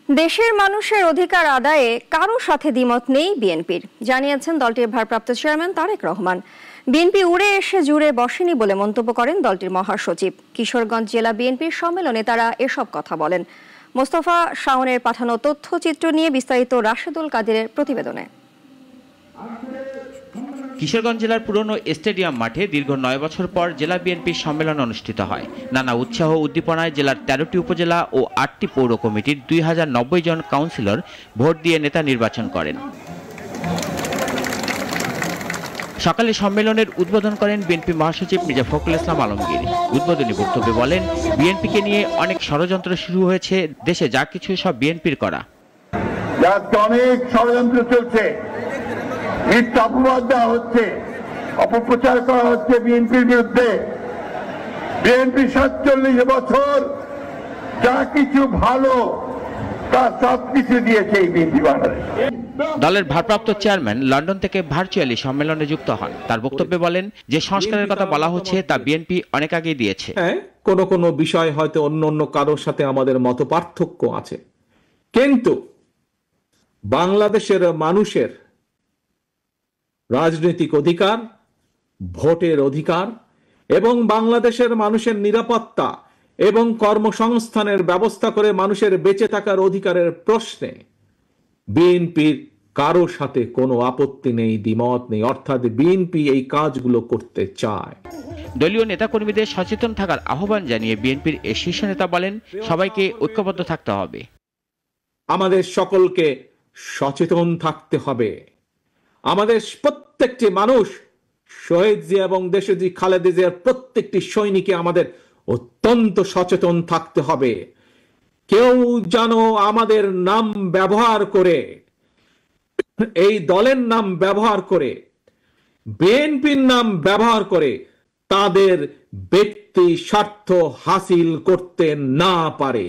দেশের মানুষের অধিকার আদায়ে কারো সাথে দ্বিমত নেই বিএনপির, জানিয়েছেন দলটির ভারপ্রাপ্ত চেয়ারম্যান তারেক রহমান। বিএনপি উড়ে এসে জুড়ে বসেনি বলে মন্তব্য করেন দলটির মহাসচিব। কিশোরগঞ্জ জেলা বিএনপির সম্মেলনে তারা এসব কথা বলেন। মোস্তফা শাওনের পাঠানো তথ্যচিত্র নিয়ে বিস্তারিত রাশেদুল কাদিরের প্রতিবেদনে। কিশোরগঞ্জ জেলার পুরনো স্টেডিয়াম মাঠে দীর্ঘ 9 বছর পর জেলা বিএনপির সম্মেলন অনুষ্ঠিত হয়। নানা উৎসাহ উদ্দীপনায় জেলার 13টি উপজেলা ও 8টি পৌর কমিটির 2090 জন কাউন্সিলর ভোট দিয়ে নেতা নির্বাচন করেন। সকালে সম্মেলনের উদ্বোধন করেন বিএনপি মহাসচিব মির্জা ফখরুল ইসলাম আলমগীর। উদ্বোধনী বক্তব্যে বলেন, বিএনপিকে নিয়ে অনেক ষড়যন্ত্র শুরু হয়েছে, দেশে যা কিছু সব বিএনপির করা। অনেক ষড়যন্ত্র চলছে, মিথ্যা অপবাদ দেওয়া হচ্ছে, অপপ্রচার করা হচ্ছে বিএনপির বিরুদ্ধে। বিএনপি 47 বছর যা কিছু ভালো তা সবকিছু দিয়েছে এই বিএনপি বাংলাদেশ। দলের ভারপ্রাপ্ত চেয়ারম্যান লন্ডন থেকে ভার্চুয়ালি সম্মেলনে যুক্ত হন। তার বক্তব্যে বলেন, যে সংস্কারের কথা বলা হচ্ছে তা বিএনপি অনেক আগেই দিয়েছে। কোনো বিষয় হয়তো অন্য কারোর সাথে আমাদের মতপার্থক্য আছে, কিন্তু বাংলাদেশের মানুষের রাজনৈতিক অধিকার, ভোটের অধিকার এবং বাংলাদেশের মানুষের নিরাপত্তা এবং কর্মসংস্থানের ব্যবস্থা করে মানুষের বেঁচে থাকার অধিকারের প্রশ্নে বিএনপির কারো সাথে কোনো আপত্তি নেই, দ্বিমত নেই। অর্থাৎ বিএনপি এই কাজগুলো করতে চায়। দলীয় নেতাকর্মীদের সচেতন থাকার আহ্বান জানিয়ে বিএনপির এই শীর্ষ নেতা বলেন, সবাইকে ঐক্যবদ্ধ থাকতে হবে। আমাদের সকলকে সচেতন থাকতে হবে। আমাদের প্রত্যেকটি মানুষ, শহীদ জিয়া এবং দেশজি খালেদা জিয়ার প্রত্যেকটি সৈনিককে আমাদের অত্যন্ত সচেতন থাকতে হবে। কেউ যেন আমাদের নাম ব্যবহার করে, এই দলের নাম ব্যবহার করে, বিএনপির নাম ব্যবহার করে তাদের ব্যক্তি স্বার্থ হাসিল করতে না পারে।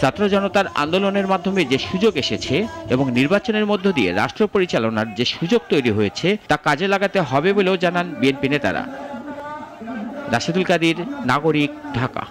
ছাত্র জনতার আন্দোলনের মাধ্যমে যে সুযোগ এসেছে এবং নির্বাচনের মধ্য দিয়ে রাষ্ট্র পরিচালনার যে সুযোগ তৈরি হয়েছে তা কাজে লাগাতে হবে বলেও জানান বিএনপি নেতারা। রাশেদুল কাদির, নাগরিক, ঢাকা।